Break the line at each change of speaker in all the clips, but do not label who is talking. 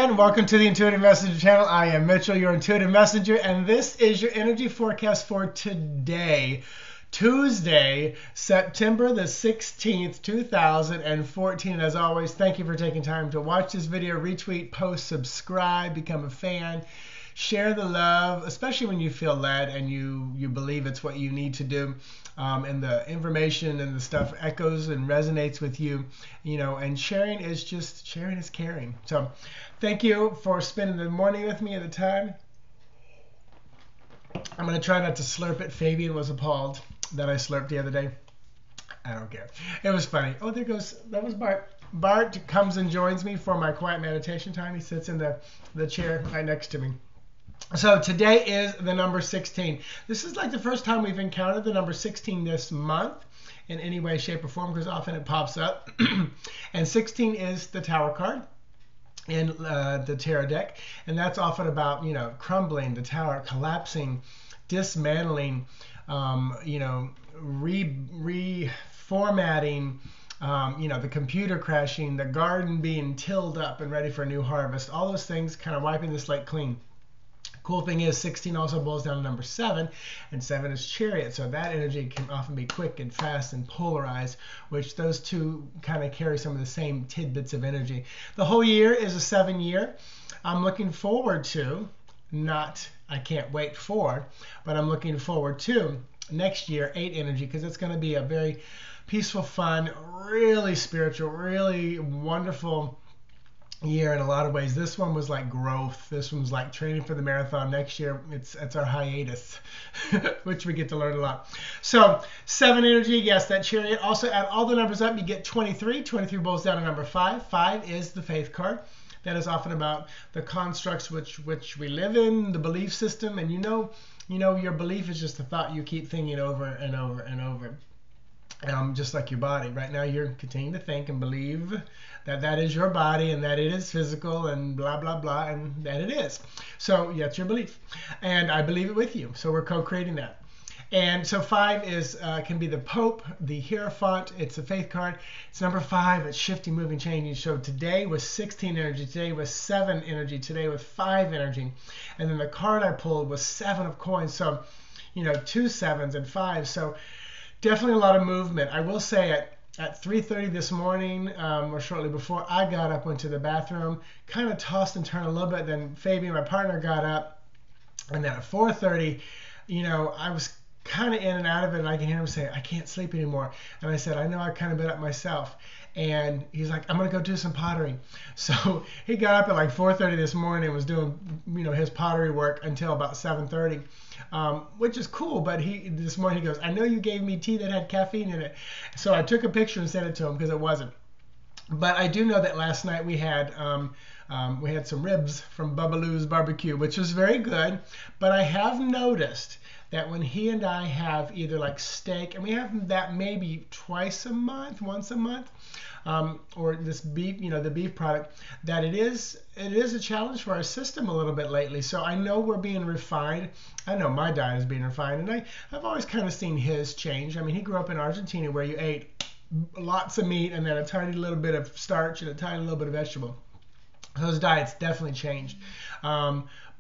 everyone. Welcome to the Intuitive Messenger channel. I am Mitchell, your Intuitive Messenger, and this is your energy forecast for today, Tuesday, September the 16th, 2014. As always, thank you for taking time to watch this video, retweet, post, subscribe, become a fan, share the love, especially when you feel led and you believe it's what you need to do. And the information and the stuff echoes and resonates with you, and sharing is caring. So thank you for spending the morning with me at the time. I'm going to try not to slurp it. Fabian was appalled that I slurped the other day. I don't care. It was funny. Oh, that was Bart. Bart comes and joins me for my quiet meditation time. He sits in the chair right next to me. So today is the number 16. This is like the first time we've encountered the number 16 this month in any way, shape, or form, because often it pops up. And 16 is the Tower card in the tarot deck, and that's often about crumbling, the tower collapsing, dismantling, reformatting. The computer crashing, the garden being tilled up and ready for a new harvest. All those things kind of wiping the slate clean. Cool thing is 16 also boils down to number 7, and 7 is Chariot, so that energy can often be quick and fast and polarized, which those two kind of carry some of the same tidbits of energy. The whole year is a 7 year. I'm looking forward to, I can't wait for, but I'm looking forward to next year 8 energy, because it's going to be a very peaceful, fun, really spiritual, really wonderful year in a lot of ways. This one was like growth. This one was like training for the marathon. Next year it's our hiatus, which we get to learn a lot. So 7 energy, yes, that Chariot. Also add all the numbers up, you get 23. 23 boils down to number 5. 5 is the Faith card. That is often about the constructs which we live in, the belief system, and your belief is just a thought you keep thinking over and over and over. Just like your body. Right now you're continuing to think and believe that is your body and that it is physical and blah, blah, blah, and that it is. So that's your belief. And I believe it with you. So we're co-creating that. And so 5 can be the Pope, the Hierophant. It's a Faith card. It's number 5. It's shifting, moving, changing. So today was 16 energy. Today was 7 energy. Today was 5 energy. And then the card I pulled was 7 of coins. So, 2 7s and 5. So definitely a lot of movement. I will say at 3:30 this morning, or shortly before, I got up, went to the bathroom, kind of tossed and turned a little bit. Then Fabian, my partner, got up. And then at 4:30, I was kind of in and out of it. And I can hear him say, I can't sleep anymore. And I said, I know, I've kind of been up myself. And he's like, I'm going to go do some pottery. So he got up at like 4:30 this morning and was doing, his pottery work until about 7:30. Which is cool, but this morning he goes, I know you gave me tea that had caffeine in it. So I took a picture and sent it to him because it wasn't. But I do know that last night we had some ribs from Bubbaloo's Barbecue, which was very good. But I have noticed that when he and I have either like steak, and we have that maybe once a month, or this beef, the beef product, that it is a challenge for our system a little bit lately. So I know we're being refined. I know my diet is being refined, and I've always kind of seen his change. I mean, he grew up in Argentina where you ate lots of meat and then a tiny little bit of starch and a tiny little bit of vegetable. So his diet's definitely changed.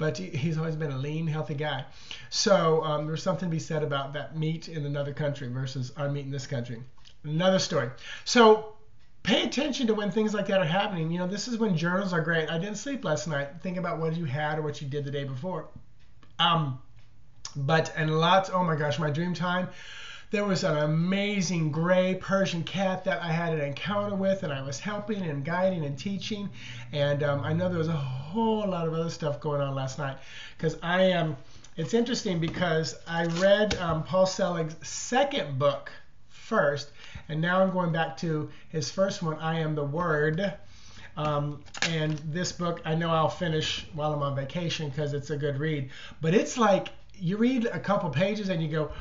But he's always been a lean, healthy guy. So there's something to be said about that meat in another country versus our meat in this country. Another story. So pay attention to when things like that are happening. This is when journals are great. I didn't sleep last night. Think about what you had or what you did the day before. Oh my gosh, my dream time. There was an amazing gray Persian cat that I had an encounter with, and I was helping and guiding and teaching. And I know there was a whole lot of other stuff going on last night, because it's interesting because I read Paul Selig's second book first, and now I'm going back to his first one, I Am the Word. And this book, I know I'll finish while I'm on vacation because it's a good read. But it's like you read a couple pages and you go,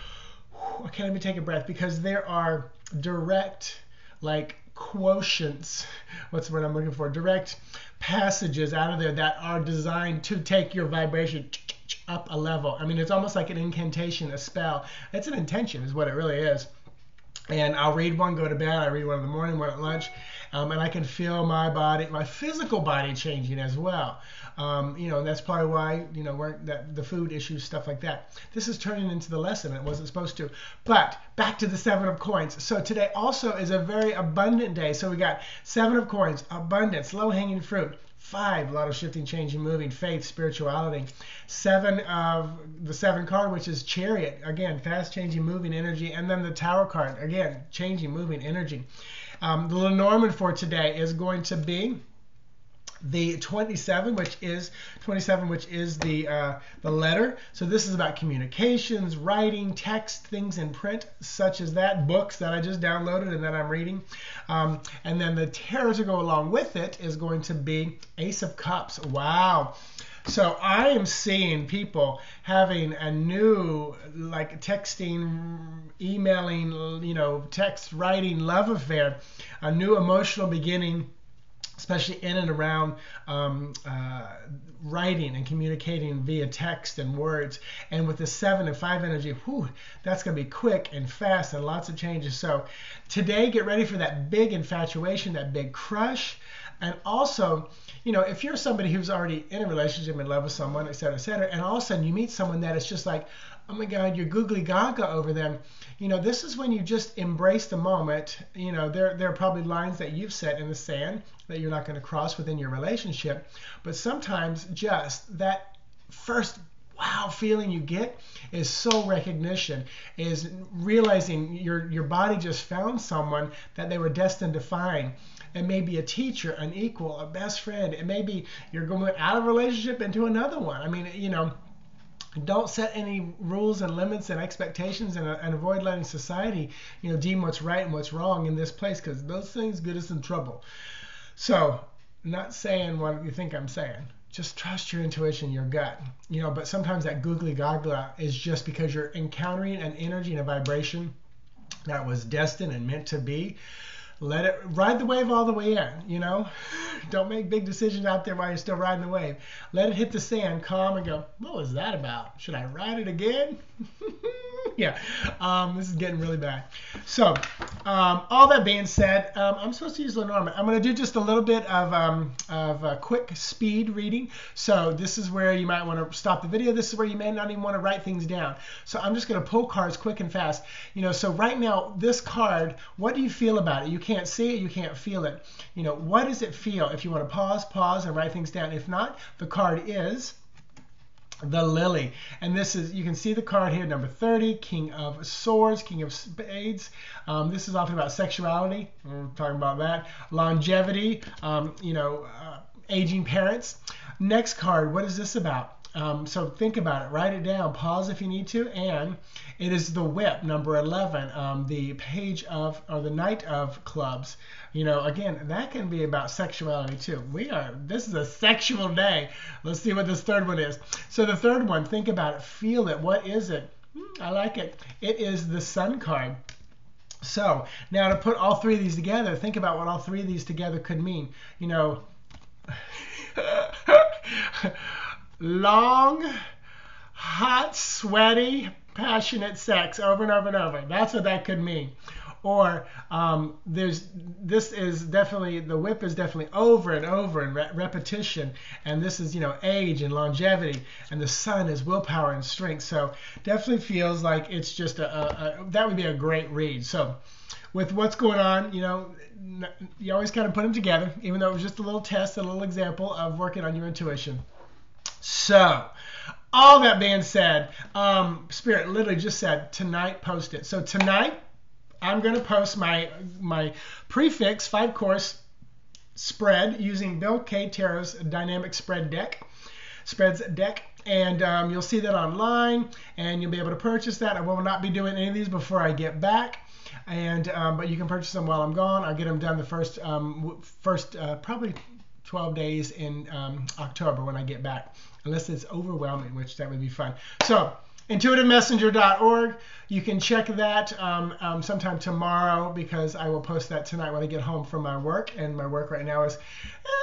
okay, let me take a breath, because there are direct, like, quotients, what's the word I'm looking for, direct passages out of there that are designed to take your vibration up a level. I mean, it's almost like an incantation, a spell. It's an intention is what it really is. And I'll read one, go to bed. I read one in the morning, one at lunch. And I can feel my body, my physical body changing as well. And that's probably why, the food issues, stuff like that. This is turning into the lesson. It wasn't supposed to. But back to the 7 of coins. So today also is a very abundant day. So we got 7 of coins, abundance, low-hanging fruit. 5, a lot of shifting, changing, moving, faith, spirituality. 7 of the 7 card, which is chariot. Again, fast, changing, moving energy. And then the tower card, again, changing, moving energy. The Lenormand for today is going to be the 27, which is the letter. So this is about communications, writing, text, things in print, such as that, books that I just downloaded and that I'm reading. And then the tarot to go along with it is going to be Ace of Cups. Wow. So I am seeing people having a new, like, texting, emailing, text, writing, love affair, a new emotional beginning, especially in and around writing and communicating via text and words. And with the 7 and 5 energy, that's going to be quick and fast and lots of changes. So today, get ready for that big infatuation, that big crush. And also, if you're somebody who's already in a relationship, in love with someone, et cetera, and all of a sudden you meet someone that is just like, oh my God, you're googly gaga over them. This is when you just embrace the moment. There are probably lines that you've set in the sand that you're not going to cross within your relationship. But sometimes just that first wow feeling you get is soul recognition, is realizing your body just found someone that they were destined to find. It may be a teacher, an equal, a best friend. It may be you're going out of a relationship into another one. I mean, don't set any rules and limits and expectations, and avoid letting society, deem what's right and what's wrong in this place, because those things get us in trouble. So, not saying what you think I'm saying. Just trust your intuition, your gut. But sometimes that googly gaga is just because you're encountering an energy and a vibration that was destined and meant to be. Let it ride the wave all the way in, Don't make big decisions out there while you're still riding the wave. Let it hit the sand, calm, and go, what was that about? Should I ride it again? Yeah, this is getting really bad. So, all that being said, I'm supposed to use Lenormand. I'm going to do just a little bit of a quick speed reading. So this is where you might want to stop the video. This is where you may not even want to write things down. So I'm just going to pull cards quick and fast. So right now, this card, what do you feel about it? You can't see it, you can't feel it. What does it feel? If you want to pause and write things down. If not, the card is the Lily. And this is, you can see the card here, number 30, King of Swords, King of Spades. This is often about sexuality. We're talking about that. Longevity, aging parents. Next card, what is this about? So think about it, write it down, pause if you need to, and it is the Whip, number 11, the Page of, or the Knight of Clubs. Again, that can be about sexuality too. This is a sexual day. Let's see what this third one is. So the third one, think about it, feel it. What is it? I like it. It is the Sun card. So now to put all 3 of these together, think about what all 3 of these together could mean. Long, hot, sweaty, passionate sex over and over and over. That's what that could mean. Or this is definitely, the Whip is definitely over and over and repetition. And this is, age and longevity. And the Sun is willpower and strength. So definitely feels like it's just that would be a great read. So with what's going on, you always kind of put them together, even though it was just a little test, a little example of working on your intuition. So, all that being said, Spirit literally just said, tonight, post it. So tonight, I'm going to post my prefix 5-course spread using Bill K. Tarot's dynamic spreads deck. And you'll see that online, and you'll be able to purchase that. I will not be doing any of these before I get back. But you can purchase them while I'm gone. I'll get them done the first probably 12 days in October when I get back, unless it's overwhelming, which that would be fun. So intuitivemessenger.org, you can check that sometime tomorrow, because I will post that tonight when I get home from my work. And my work right now is,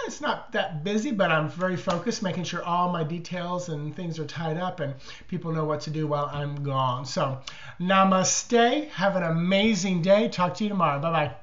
it's not that busy, but I'm very focused, making sure all my details and things are tied up and people know what to do while I'm gone. So namaste, have an amazing day. Talk to you tomorrow. Bye-bye.